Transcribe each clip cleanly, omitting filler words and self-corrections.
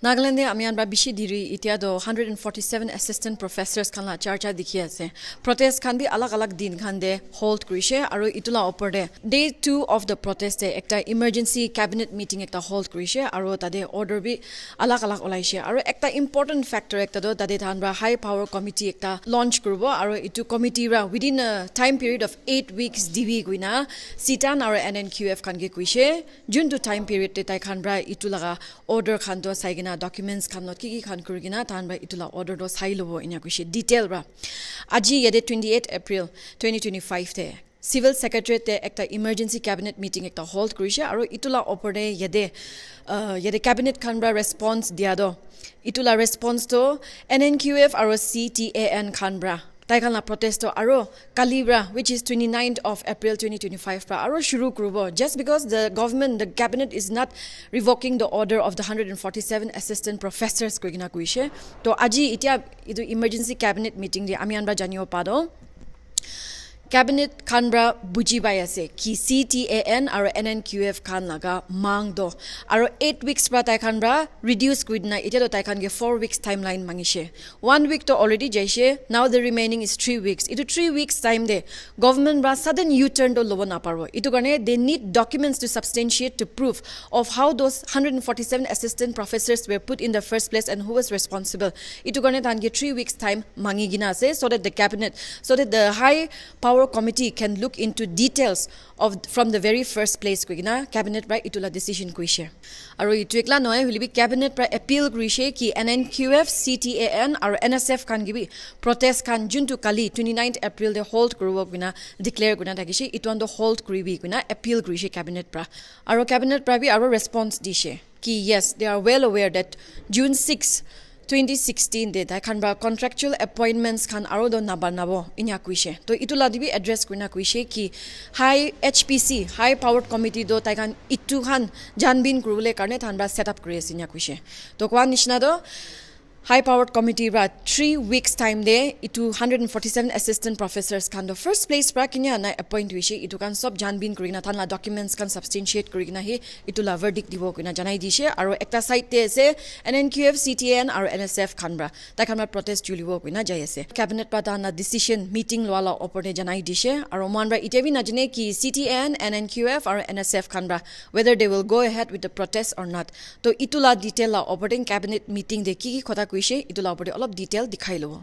Nagaland amian ba bishi diri itia do 147 assistant professors kan la charcha dikhi ase protest kan bi alag alag din khan de hold krise aro itula opor de day 2 of the protest de ekta emergency cabinet meeting ekta hold krise aro tade order bi alag alag olaise aro ekta important factor ekta do tade than ba high power committee ekta launch kurbo aro itu committee ra within a time period of 8 weeks db guina sitan aro nnqf kan ge kuise jun to time period te tai khan bra itulaga order khan do sai documents khan not ki khan kurigina tan ba itula order do sai lobo inya kushi detail ra aji yede 28 April 2025 te civil secretary te ekta emergency cabinet meeting ekta hold kurise aro itula oporde yede cabinet khan bra response dia do itula response to nnqf aro ctan khan bra Taikala protesto aro Kalibra, which is 29th of April 2025 pra aro shuru kurubo. Just because the government, the cabinet is not revoking the order of the 147 assistant professors kuigina kuishe. To aji itia itu emergency cabinet meeting di amianba janio pado. Cabinet Kanbra buji bayase ki CTAN aro NNQF kan laga mang do aro 8 weeks pra tai kanbra reduce kuidna ite do tai kan ge 4 weeks timeline mangishe 1 week to already jaise now the remaining is 3 weeks itu 3 weeks time de government bra sudden u-turn do lobo na parbo itu gane they need documents to substantiate to prove of how those 147 assistant professors were put in the first place and who was responsible itu gane tan ge 3 weeks time mangi gina ase so that the cabinet so that the high power committee can look into details of from the very first place kuina cabinet by itula decision kuishe aro itu ekla noy holibi cabinet by appeal kuishe ki nnqf ctan aro nsf kan gibi protest kan juntu kali 29th April de hold kurubo kuina declare kuina takishi itu on the hold kuribi kuina appeal kuishe cabinet pra aro cabinet pra bi aro response dishe ki yes they are well aware that June 6 2016 de da kan ba contractual appointments kan aro do nabanabo inya kuise to itula dibi address kuina kuise ki high HPC high powered committee do tai kan itu han janbin kurule karne than ba set up kure sinya kuise to kwa nishna do high powered committee ra 3 weeks time de itu 147 assistant professors kan the first place pra kinya na appoint wishe itu kan sob janbin kurina than la documents kan substantiate kurina he itu la verdict dibo kuina janai dishe aro ekta site te ase nnqf ctn aro nsf khanbra ta khanma protest julibo kuina jai ase cabinet pa na decision meeting lwala opone janai dishe aro manra itebi na jane ki ctn nnqf aro nsf khanbra whether they will go ahead with the protest or not to itula detail la operating cabinet meeting de ki khota itula opore olop detail dikhai lo.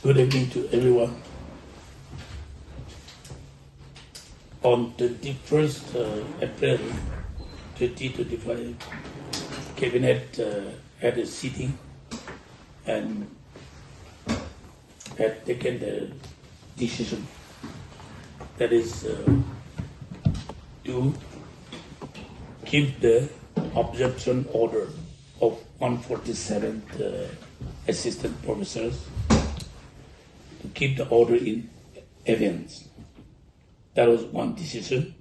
Good evening to everyone. On the 1st April 2025, Cabinet had a sitting and had taken the decision that is to give the absorption order of 147th assistant professors to keep the order in abeyance. That was one decision.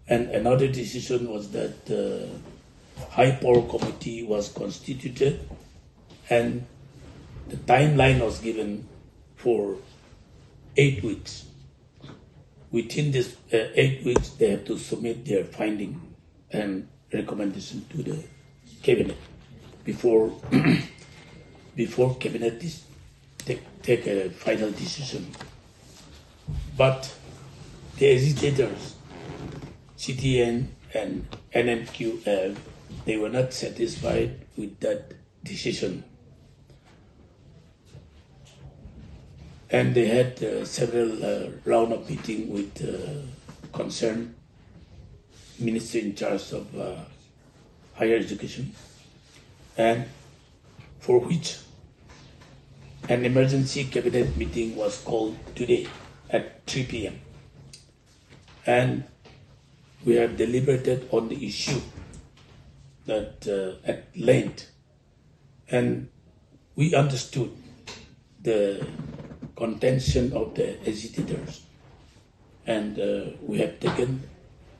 And another decision was that the high power committee was constituted and the timeline was given for 8 weeks. Within this 8 weeks, they have to submit their finding and recommendation to the cabinet before cabinet take a final decision. But the agitators, CTN and NNQF, they were not satisfied with that decision. And they had several round of meeting with concerned minister in charge of higher education, and for which an emergency cabinet meeting was called today at 3 p.m. And we have deliberated on the issue that at length, and we understood the contention of the agitators, and we have taken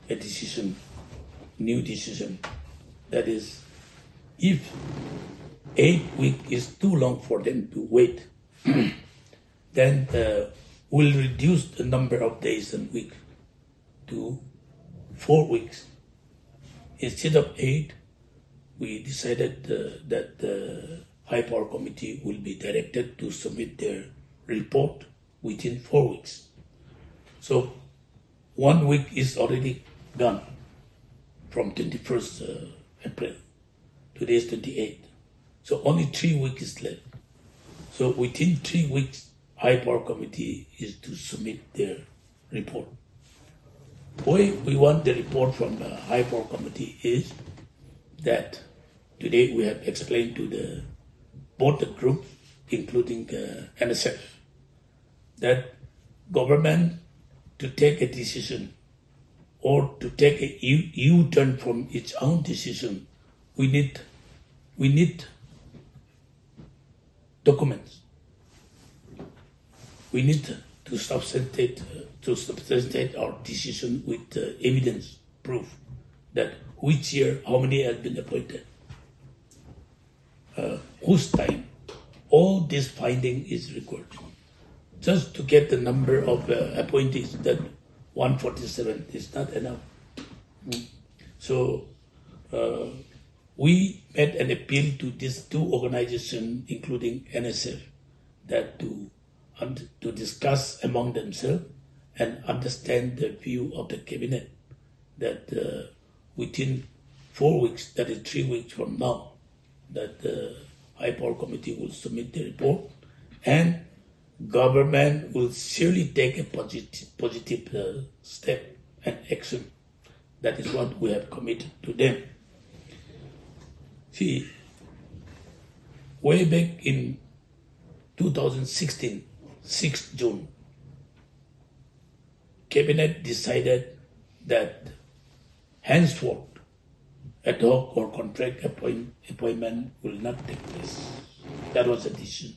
a decision, new decision, that is, if 8 weeks is too long for them to wait, then we'll reduce the number of days and weeks to 4 weeks. Instead of 8, we decided that the High Power Committee will be directed to submit their report within 4 weeks. So 1 week is already gone from 21st April. Today is 28th. So only 3 weeks is left. So within 3 weeks, High Power Committee is to submit their report. Why we want the report from the High Power Committee is that today we have explained to both the groups, including NSF, that government to take a decision or to take a U-turn from its own decision, we need documents. We need to substantiate our decision with evidence, proof that which year, how many has been appointed, whose time. All this finding is required. Just to get the number of appointees, that 147 is not enough. So we made an appeal to these two organizations, including NSF, that to discuss among themselves and understand the view of the cabinet, that within 4 weeks, that is 3 weeks from now, that the High Power Committee will submit the report, and government will surely take a positive step and action. That is what we have committed to them. See, way back in 2016, 6th June, Cabinet decided that henceforth ad hoc or contract appointment will not take place. That was the decision.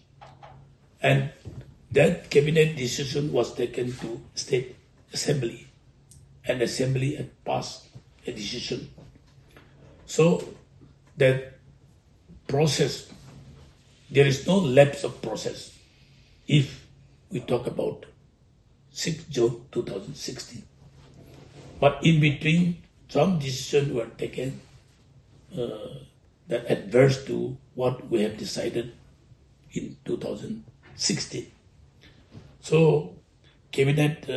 And that cabinet decision was taken to State Assembly, and Assembly had passed a decision. So that process, there is no lapse of process if we talk about 6th June 2016. But in between, some decisions were taken that adverse to what we have decided in 2016. So cabinet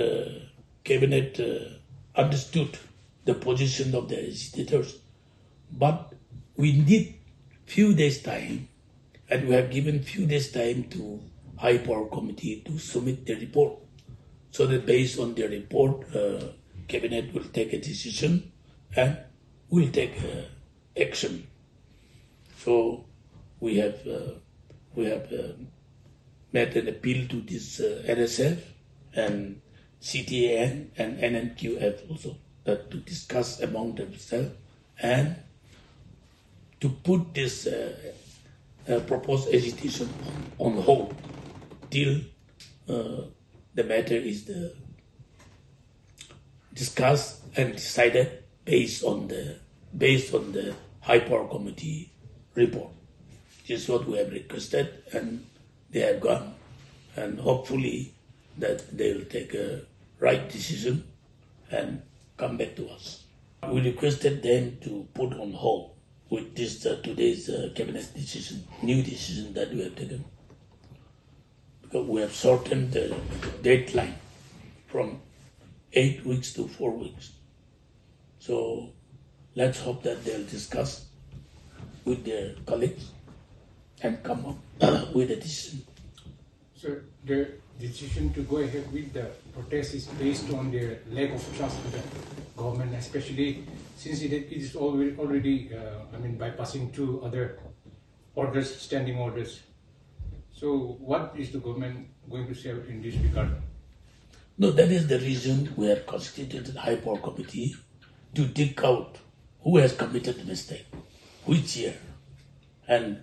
understood the position of the legislators, but we need few days time, and we have given few days time to High Power Committee to submit the report, so that based on their report, cabinet will take a decision and will take action. So we have made an appeal to this NSF and CTAN and NNQF also, that to discuss among themselves and to put this proposed agitation on hold till the matter is discussed and decided based on the High Power Committee report. This is what we have requested, and they have gone, and hopefully that they will take a right decision and come back to us. We requested them to put on hold with this today's cabinet decision, new decision that we have taken, because we have shortened the deadline from 8 weeks to 4 weeks. So let's hope that they'll discuss with their colleagues and come up with a decision. So the decision to go ahead with the protest is based on their lack of trust in the government, especially since it is already bypassing two other orders, standing orders. So what is the government going to say in this regard? No, that is the reason we have constituted the High Power Committee to dig out who has committed the mistake, which year, and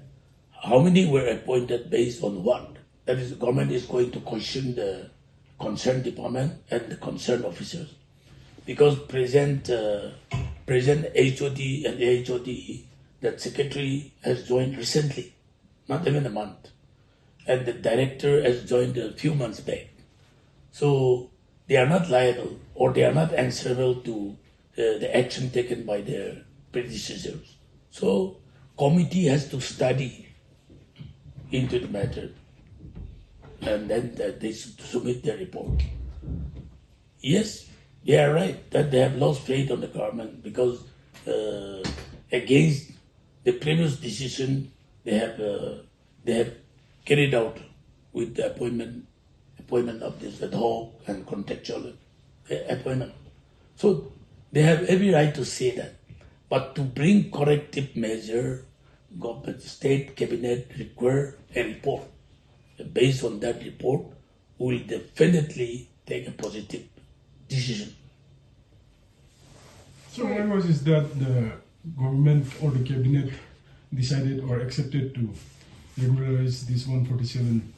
how many were appointed based on what. That is, the government is going to question the concerned department and the concerned officers, because present HOD and AHOD, that secretary has joined recently, not even a month, and the director has joined a few months back. So they are not liable, or they are not answerable to the action taken by their predecessors. So committee has to study into the matter, and then they should submit their report. Yes, they are right that they have lost faith on the government because against the previous decision they have carried out with the appointment of this ad hoc and contextual appointment. So they have every right to say that. But to bring corrective measure, government, state cabinet require a report. Based on that report, we will definitely take a positive decision. So why was it that the government or the cabinet decided or accepted to regularize these 147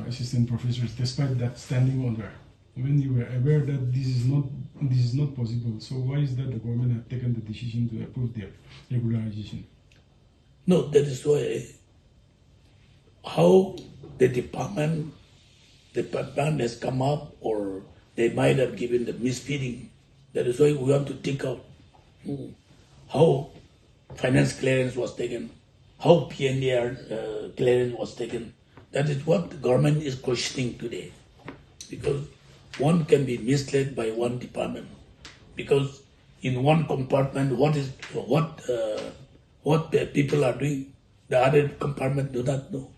assistant professors despite that standing order? When you were aware that this is not possible, so why is that the government have taken the decision to approve their regularization? No, that is why how the department has come up, or they might have given the misfeeding. That is why we want to take out how finance clearance was taken, how PNDR clearance was taken. That is what the government is questioning today, because one can be misled by one department, because in one compartment what the people are doing, the other compartment do not know.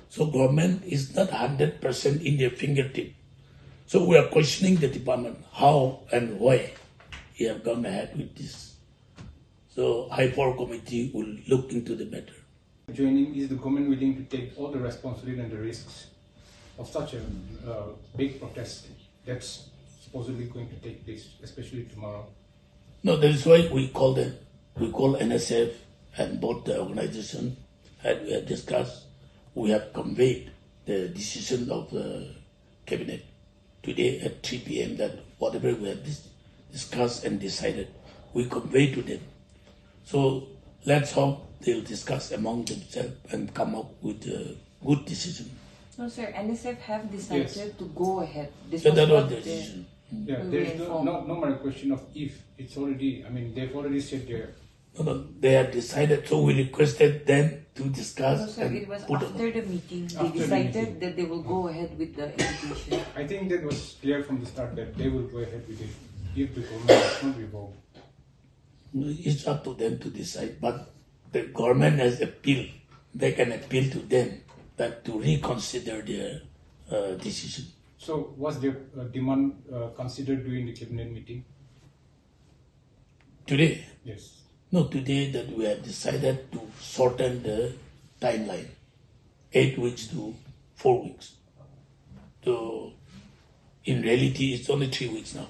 So government is not 100% in their fingertip. So we are questioning the department how and why you have gone ahead with this. So high power committee will look into the matter. Joining, is the government willing to take all the responsibility and the risks of such a big protest that's supposedly going to take place, especially tomorrow? No, that is why we call them. We call NSF and both the organization, and we have discussed. We have conveyed the decision of the cabinet today at 3 p.m. that whatever we have discussed and decided, we convey to them. So let's hope they'll discuss among themselves and come up with a good decision. No, sir. NSF have decided to go ahead. This So was that was what the decision. Yeah, there's no more question of if. It's already, I mean, they've already said their. No, they have decided, so we requested them to discuss. No, sir. and It was put after the meeting. They After the decided meeting. that they will go ahead with the education. I think that was clear from the start that they will go ahead with it if the government is not revoked. It's up to them to decide, but the government has appealed. They can appeal to them that to reconsider their decision. So was their demand considered during the cabinet meeting? Today, Yes. no, today that we have decided to shorten the timeline, 8 weeks to 4 weeks. So in reality, it's only 3 weeks now.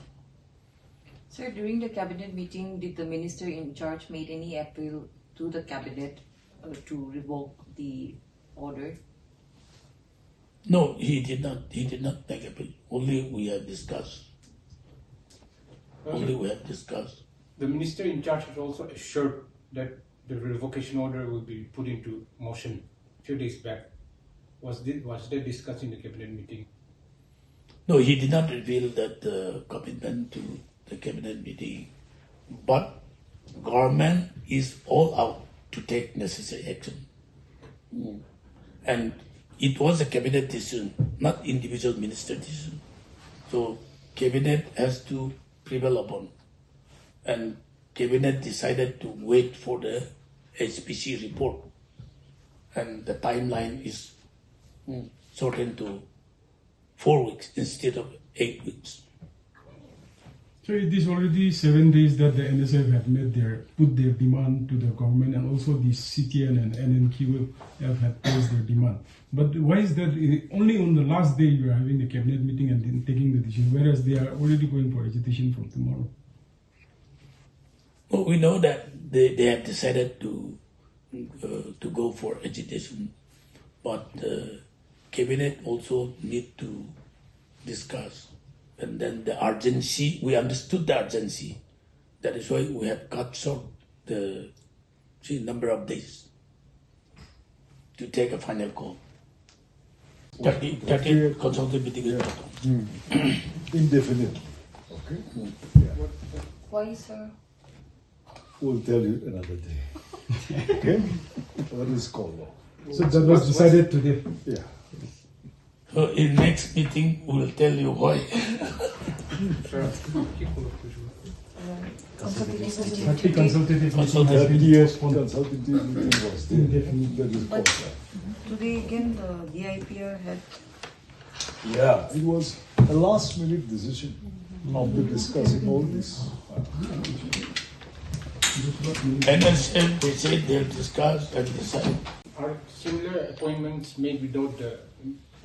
Sir, during the cabinet meeting, did the minister in charge made any appeal to the cabinet to revoke the order? No, he did not. He did not make appeal. Only we have discussed. Only we have discussed. The minister in charge has also assured that the revocation order will be put into motion a few days back. Was that discussed in the cabinet meeting? No, he did not reveal that commitment to the cabinet meeting. But government is all out to take necessary action. And it was a cabinet decision, not individual minister decision. So cabinet has to prevail upon. And cabinet decided to wait for the HPC report. And the timeline is shortened to 4 weeks instead of 8 weeks. So it is already 7 days that the NSF have put their demand to the government, and also the CTN and NNQ have placed their demand. But why is that only on the last day you are having the cabinet meeting and then taking the decision, whereas they are already going for agitation from tomorrow? Well, we know that they have decided to go for agitation, but cabinet also need to discuss. And then the urgency, we understood the urgency. That is why we have cut short the number of days to take a final call. 30 consultative meeting is Indefinite. Okay. Yeah. Why, sir? We'll tell you another day. Okay? That is called law. So that was decided today. Yeah. So in next meeting, we will tell you why. Party consultative meeting has been postponed. Consultative meeting was there. That is But called today again the DIPR had yeah, it was a last minute decision after discussing all this. NSF, they said they'll discuss and decide. Are similar appointments made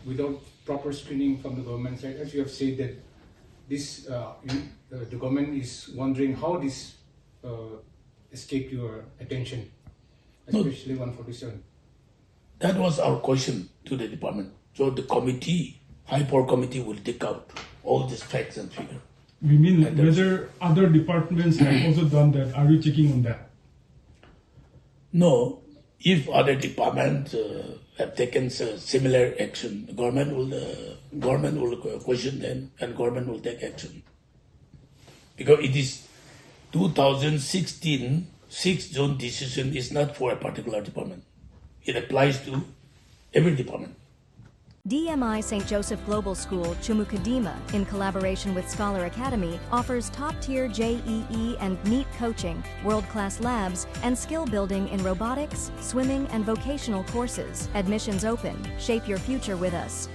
without proper screening from the government side? As you have said that this the government is wondering how this escaped your attention, especially 147. That was our question to the department. So the committee, high power committee, will take out all these facts and figures. We mean whether other departments have also done that. Are you checking on that? No, if other departments have taken similar action, the government will question them and government will take action. Because it is 2016 6th June decision is not for a particular department. It applies to every department. DMI St. Joseph Global School, Chumukadima, in collaboration with Scholar Academy, offers top-tier JEE and NEET coaching, world-class labs, and skill building in robotics, swimming, and vocational courses. Admissions open. Shape your future with us.